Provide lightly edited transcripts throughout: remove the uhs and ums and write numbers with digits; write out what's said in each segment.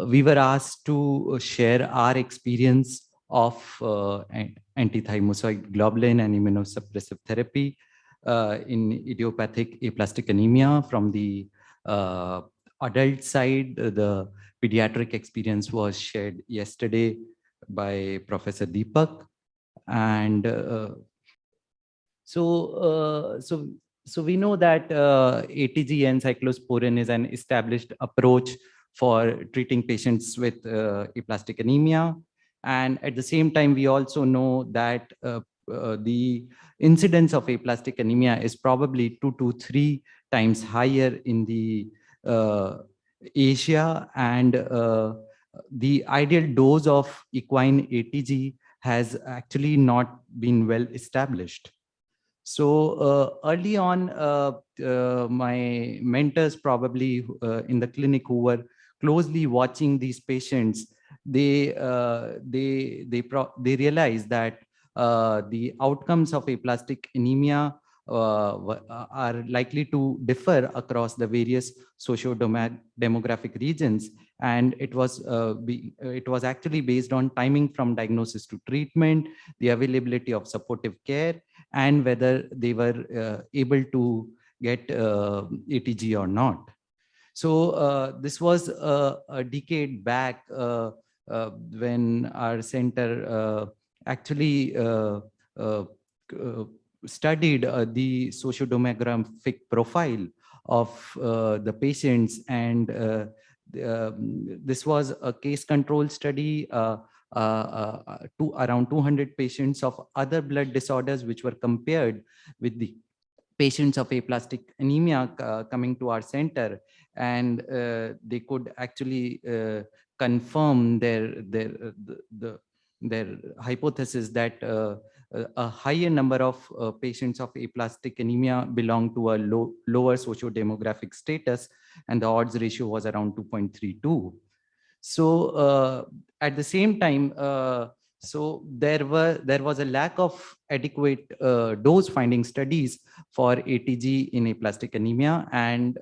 we were asked to share our experience of antithymocyte globulin and immunosuppressive therapy in idiopathic aplastic anemia from the uh, adult side. The pediatric experience was shared yesterday by Professor Deepak. And so, so we know that ATG and cyclosporin is an established approach for treating patients with aplastic anemia. And at the same time, we also know that the incidence of aplastic anemia is probably 2 to 3 times higher in the Asia, and the ideal dose of equine ATG has actually not been well established. So early on, my mentors probably in the clinic who were closely watching these patients, they realized that the outcomes of aplastic anemia are likely to differ across the various socio-demographic regions, and it was actually based on timing from diagnosis to treatment, the availability of supportive care, and whether they were able to get ATG or not. So this was a decade back when our center actually uh, uh, studied the sociodemographic profile of the patients, and this was a case control study to around 200 patients of other blood disorders, which were compared with the patients of aplastic anemia coming to our center, and they could actually confirm their hypothesis that a higher number of patients of aplastic anemia belong to a lower socio-demographic status, and the odds ratio was around 2.32. So at the same time, so there was a lack of adequate dose finding studies for ATG in aplastic anemia, and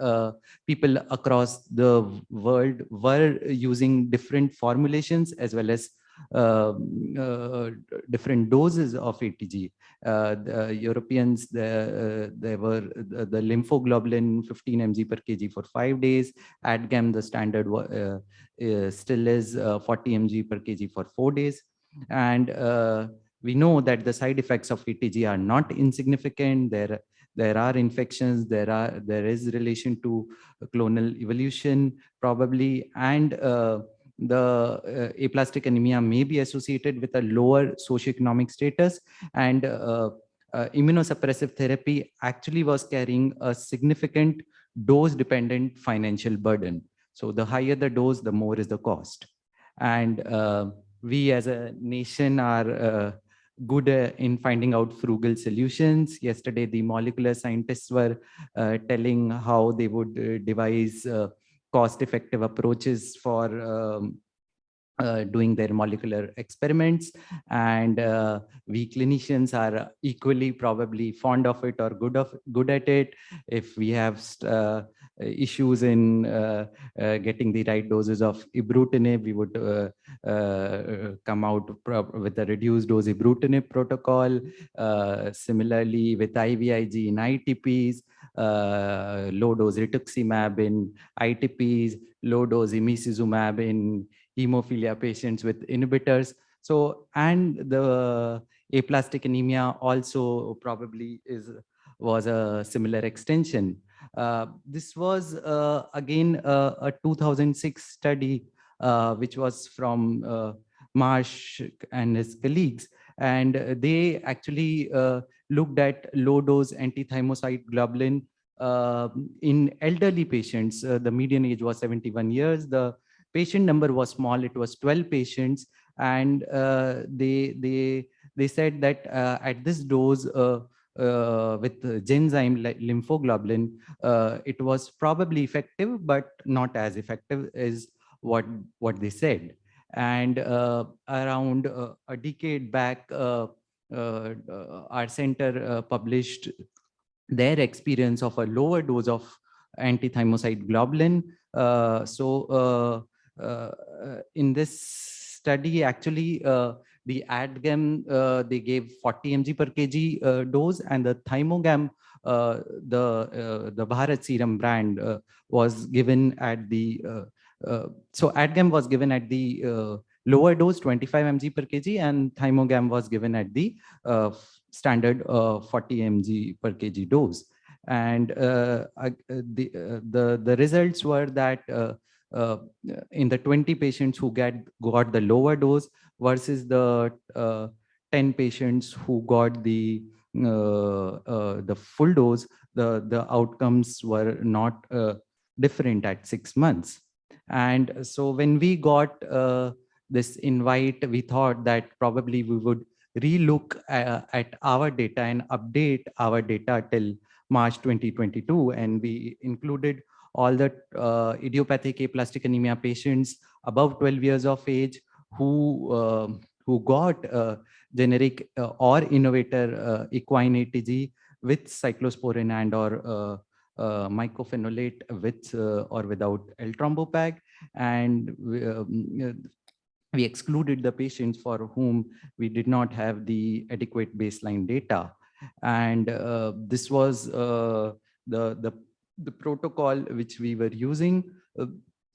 people across the world were using different formulations as well as uh, uh, different doses of ATG. The Europeans, there were the lymphoglobulin 15 mg per kg for 5 days. ADGAM, the standard still is 40 mg per kg for 4 days. And we know that the side effects of ATG are not insignificant. There are infections, there is relation to clonal evolution probably, and the aplastic anemia may be associated with a lower socioeconomic status, and immunosuppressive therapy actually was carrying a significant dose dependent financial burden. So the higher the dose, the more is the cost. And we as a nation are good in finding out frugal solutions. Yesterday, the molecular scientists were telling how they would devise cost-effective approaches for doing their molecular experiments, and we clinicians are equally probably fond of it or good at it. If we have issues in getting the right doses of ibrutinib, we would come out with a reduced dose ibrutinib protocol. Similarly, with IVIG in ITPs, low dose rituximab in ITPs, low dose imicizumab in hemophilia patients with inhibitors. So, and the aplastic anemia also probably was a similar extension. This was again a 2006 study, which was from Marsh and his colleagues, and they actually looked at low dose antithymocyte globulin in elderly patients. The median age was 71 years. The patient number was small, it was 12 patients, and they said that at this dose with genzyme like lymphoglobulin, it was probably effective but not as effective as what they said. And around a decade back, our center published their experience of a lower dose of antithymocyte globulin. So in this study, actually, the ADGAM, they gave 40 mg per kg dose, and the Thymogam, the Bharat Serum brand, was given at the so ADGAM was given at the lower dose 25 mg per kg, and Thymogam was given at the standard 40 mg per kg dose. And the results were that uh, in the 20 patients who got the lower dose versus the 10 patients who got the full dose, the outcomes were not different at 6 months. And so when we got this invite, we thought that probably we would relook at our data and update our data till March 2022, and we included all the idiopathic aplastic anemia patients above 12 years of age who got generic or innovator equine ATG with cyclosporin and or mycophenolate with or without L-trombopag, and we excluded the patients for whom we did not have the adequate baseline data. And this was the protocol which we were using.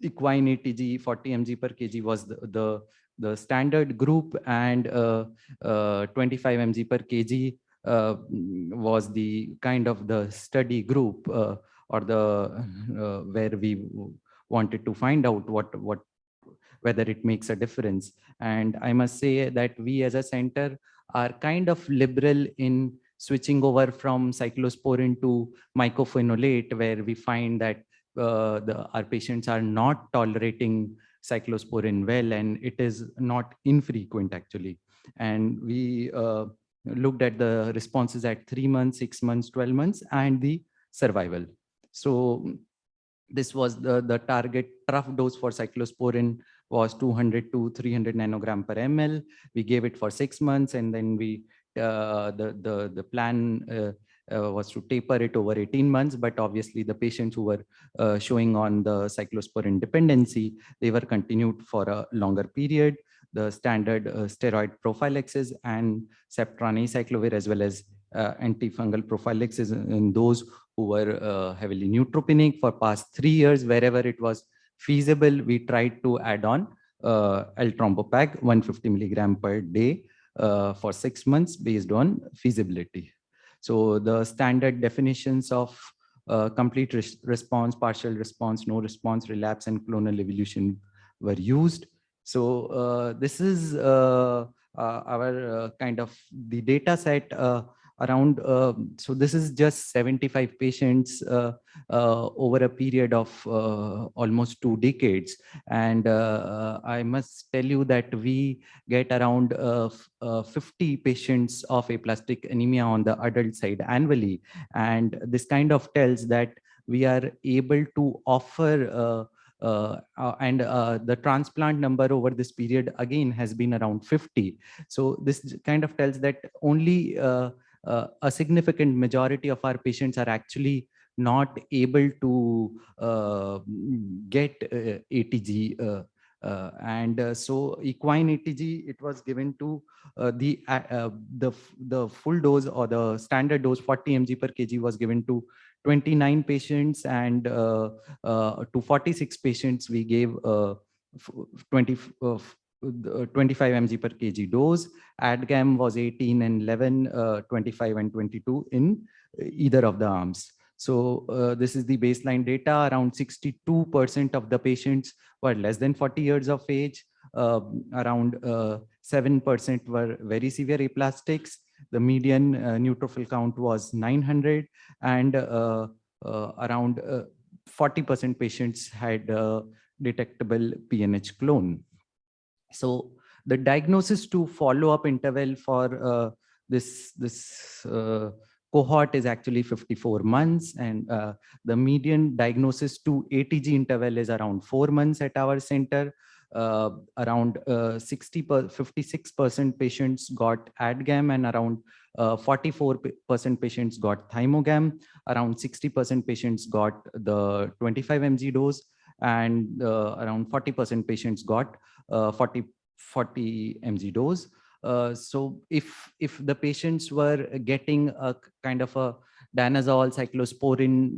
Equine ATG 40 mg per kg was the standard group, and 25 mg per kg was the kind of the study group, or the where we wanted to find out whether it makes a difference. And I must say that we as a center are kind of liberal in switching over from cyclosporin to mycophenolate, where we find that our patients are not tolerating cyclosporin well, and it is not infrequent actually. And we looked at the responses at 3 months, 6 months, 12 months, and the survival. So this was the target trough dose for cyclosporin was 200 to 300 nanogram per ml. We gave it for 6 months, and then we the plan was to taper it over 18 months. But obviously, the patients who were showing on the cyclosporin dependency, they were continued for a longer period. The standard steroid prophylaxis and ceftriaxone as well as antifungal prophylaxis in those who were heavily neutropenic for past 3 years. Wherever it was feasible, we tried to add on L-trombopag 150 milligram per day for 6 months based on feasibility. So the standard definitions of complete response, partial response, no response, relapse, and clonal evolution were used. So this is our kind of the data set around. So this is just 75 patients over a period of almost 2 decades. And I must tell you that we get around 50 patients of aplastic anemia on the adult side annually. And this kind of tells that we are able to offer and the transplant number over this period again has been around 50. So this kind of tells that only a significant majority of our patients are actually not able to get ATG. So equine ATG, it was given to the full dose or the standard dose 40 mg per kg was given to 29 patients, and to 46 patients we gave 25 mg per kg dose. ADGAM was 18 and 11, 25 and 22 in either of the arms. So this is the baseline data. Around 62% of the patients were less than 40 years of age. Around 7% were very severe aplastics. The median neutrophil count was 900, and around 40% patients had detectable PNH clone. So the diagnosis to follow-up interval for this cohort is actually 54 months, and the median diagnosis to ATG interval is around 4 months at our center. Around 56% patients got ADGAM, and around 44% patients got Thymogam. Around 60% patients got the 25 mg dose, and around 40% patients got 40 mg dose. So if the patients were getting a kind of a danazol cyclosporin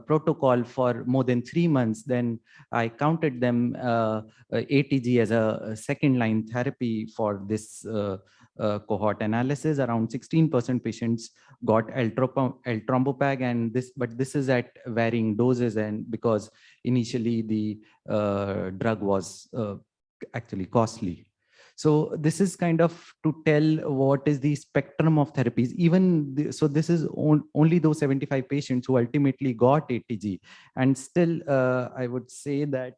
protocol for more than 3 months, then I counted them ATG as a second line therapy for this cohort analysis. Around 16% patients got L-Trombopag, and but this is at varying doses, and because initially the drug was actually costly. So this is kind of to tell what is the spectrum of therapies. So this is only those 75 patients who ultimately got ATG, and still I would say that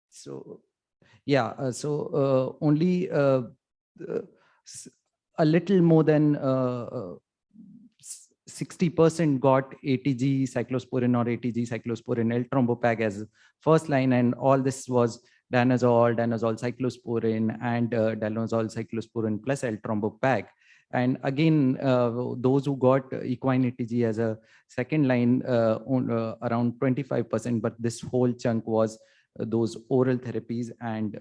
so yeah, only uh, a little more than 60% got ATG cyclosporin or ATG cyclosporin L-Trombopag as first line, and all this was danazol cyclosporin, and danazol cyclosporin plus L-Trombopag. And again, those who got equine ATG as a second line, around 25%, but this whole chunk was those oral therapies, and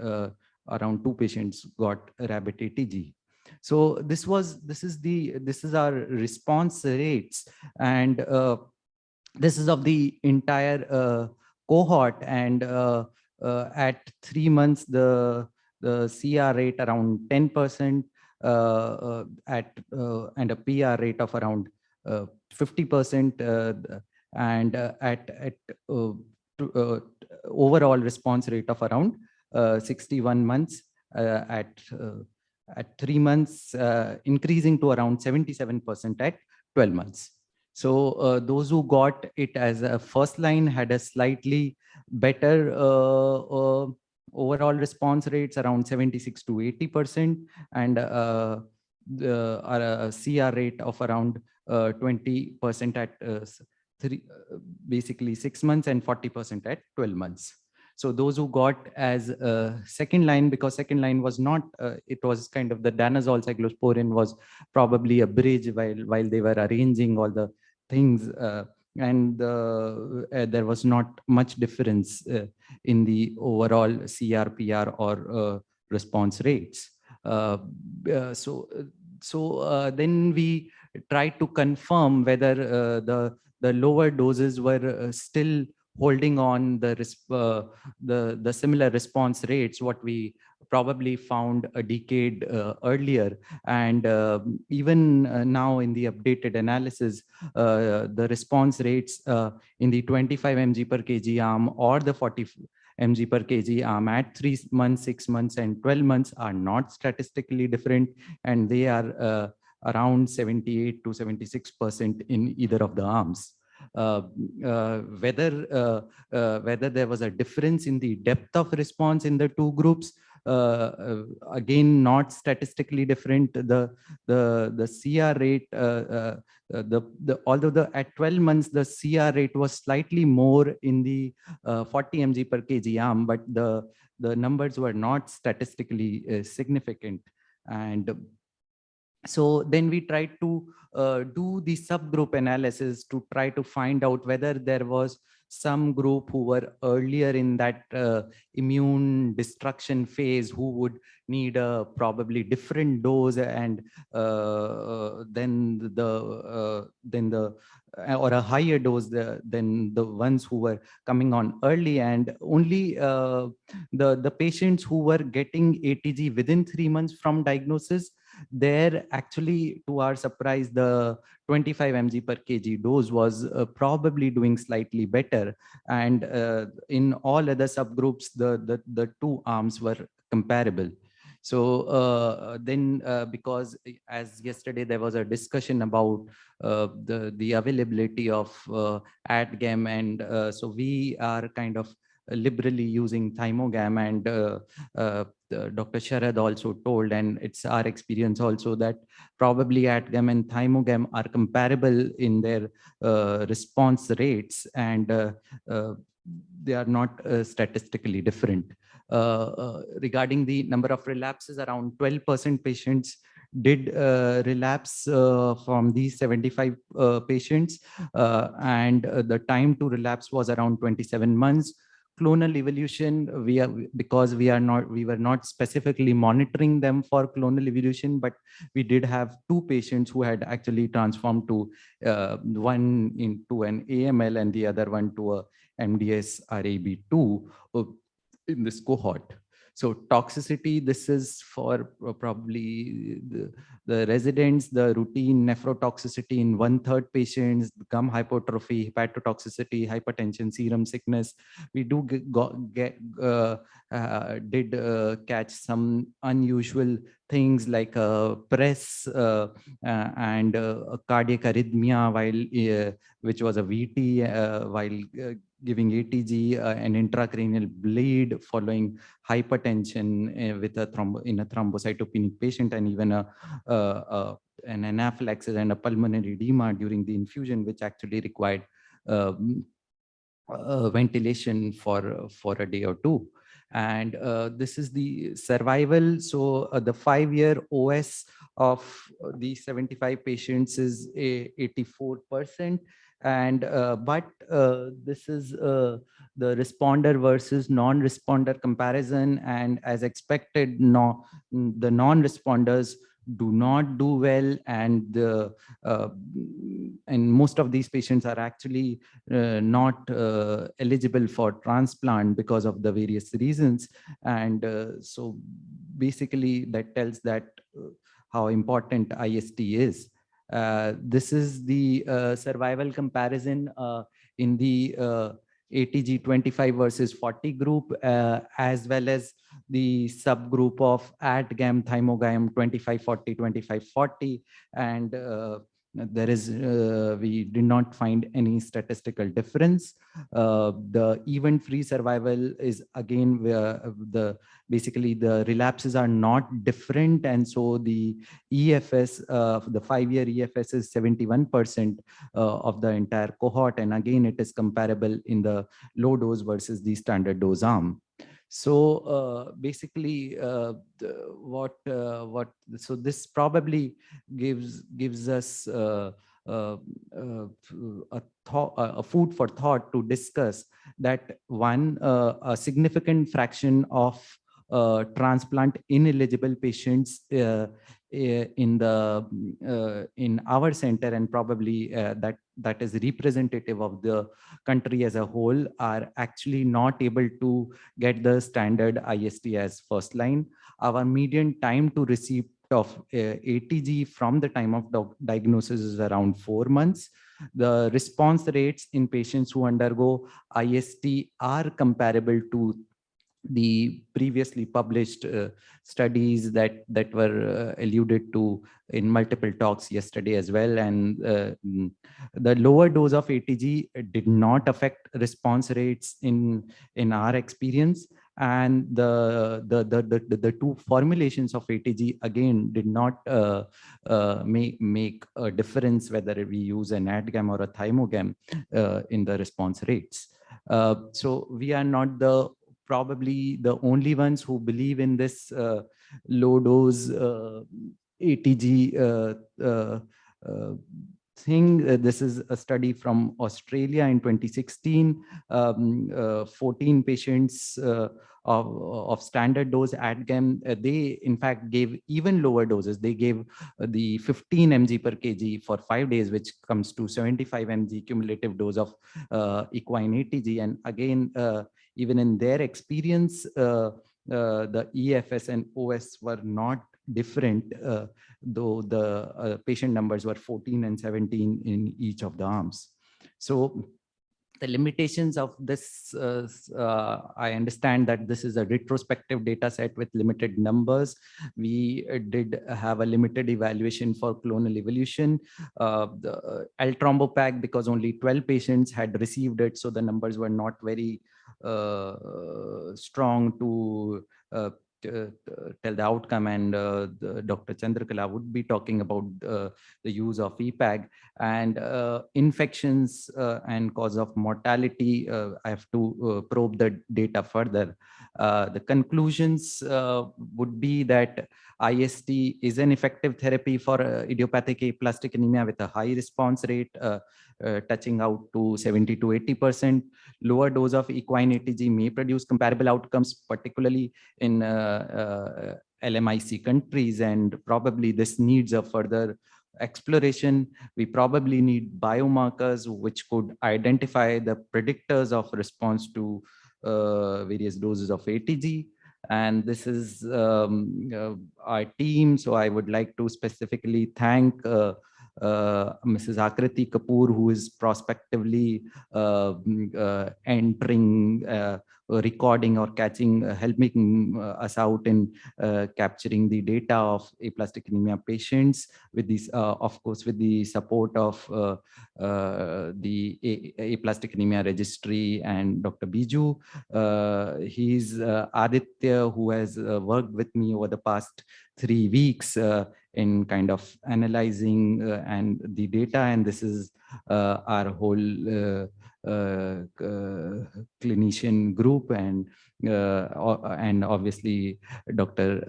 around 2 patients got rabbit ATG. So this is our response rates, and this is of the entire cohort, and at 3 months the CR rate around 10%, and a PR rate of around 50%, and at uh, overall response rate of around 61 months, at 3 months, increasing to around 77% at 12 months. So those who got it as a first line had a slightly better overall response rates, around 76 to 80%, and a CR rate of around 20% at basically 6 months, and 40% at 12 months. So those who got as second line, because second line was not, it was kind of the danazol cyclosporin was probably a bridge while they were arranging all the things, and there was not much difference in the overall CRPR or response rates. Then we tried to confirm whether the lower doses were still holding on the similar response rates what we probably found a decade earlier. And even now in the updated analysis, the response rates in the 25 mg per kg arm or the 40 mg per kg arm at 3 months, 6 months, and 12 months are not statistically different, and they are around 78 to 76% in either of the arms. Whether there was a difference in the depth of response in the two groups, again not statistically different. The CR rate, although at 12 months the CR rate was slightly more in the 40 mg per kg arm, but the numbers were not statistically significant. And so then we tried to do the subgroup analysis to try to find out whether there was some group who were earlier in that immune destruction phase who would need a probably different dose, and then the or a higher dose than the ones who were coming on early. And only the patients who were getting ATG within 3 months from diagnosis, there actually, to our surprise, the 25 mg per kg dose was probably doing slightly better, and in all other subgroups the two arms were comparable. So then because as yesterday there was a discussion about the availability of ADGAM, and so we are kind of liberally using Thymogam, and Dr. Sharad also told, and it's our experience also, that probably ADGAM and Thymogam are comparable in their response rates, and they are not statistically different. Regarding the number of relapses, around 12% patients did relapse from these 75 patients, and the time to relapse was around 27 months. Clonal evolution, because we were not specifically monitoring them for clonal evolution, but we did have two patients who had actually transformed to one into an AML and the other one to a MDS RAB2 in this cohort. So toxicity, this is for probably the residents, the routine nephrotoxicity in 1/3 patients, gum hypertrophy, hepatotoxicity, hypertension, serum sickness. We do did catch some unusual things like press and a cardiac arrhythmia which was a VT while giving ATG, an intracranial bleed following hypertension with in a thrombocytopenic patient, and even an anaphylaxis and a pulmonary edema during the infusion, which actually required ventilation for a day or two. And this is the survival. So the 5-year OS of the 75 patients is 84%. And but this is the responder versus non-responder comparison, and as expected, the non-responders do not do well, uh, and most of these patients are actually not eligible for transplant because of the various reasons. And so basically that tells that how important IST is. This is the survival comparison in the ATG 25 versus 40 group, as well as the subgroup of ATGAM, thymogam 2540, 2540. And there is we did not find any statistical difference. The event-free survival is again the basically the relapses are not different, and so the EFS, the 5-year EFS is 71% of the entire cohort, and again it is comparable in the low dose versus the standard dose arm. So basically, so this probably gives us a thought, a food for thought to discuss that one, a significant fraction of transplant ineligible patients in our center, and probably that is representative of the country as a whole, are actually not able to get the standard IST as first line. Our median time to receive of ATG from the time of diagnosis is around 4 months. The response rates in patients who undergo IST are comparable to the previously published studies that were alluded to in multiple talks yesterday as well. And the lower dose of ATG did not affect response rates in our experience. And the two formulations of ATG again did not make a difference whether we use an ADGAM or a thymogam in the response rates. So we are not probably the only ones who believe in this low dose ATG thing. This is a study from Australia in 2016. 14 patients of standard dose ADGAM, they in fact gave even lower doses. They gave the 15 mg per kg for 5 days, which comes to 75 mg cumulative dose of equine ATG. And again, even in their experience, the EFS and OS were not different, though the patient numbers were 14 and 17 in each of the arms. So the limitations of this, I understand that this is a retrospective data set with limited numbers. We did have a limited evaluation for clonal evolution. The L-Trombopag, because only 12 patients had received it, so the numbers were not very strong to tell the outcome. And Dr. Chandrakala would be talking about the use of EPAG. And infections and cause of mortality, I have to probe the data further. The conclusions would be that IST is an effective therapy for idiopathic aplastic anemia with a high response rate, touching out to 70 to 80%. Lower dose of equine ATG may produce comparable outcomes, particularly in LMIC countries, and probably this needs a further exploration. We probably need biomarkers which could identify the predictors of response to various doses of ATG. And this is our team. So I would like to specifically thank Mrs. Akriti Kapoor, who is prospectively entering, recording or catching, helping us out in capturing the data of aplastic anemia patients with these, of course, with the support of the aplastic anemia registry and Dr. Biju. He's Aditya, who has worked with me over the past 3 weeks in kind of analyzing and the data, and this is our whole clinician group, and obviously Dr.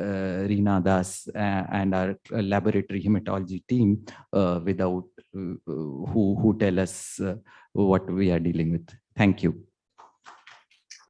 Reena Das and our laboratory hematology team, without who tell us what we are dealing with. Thank you.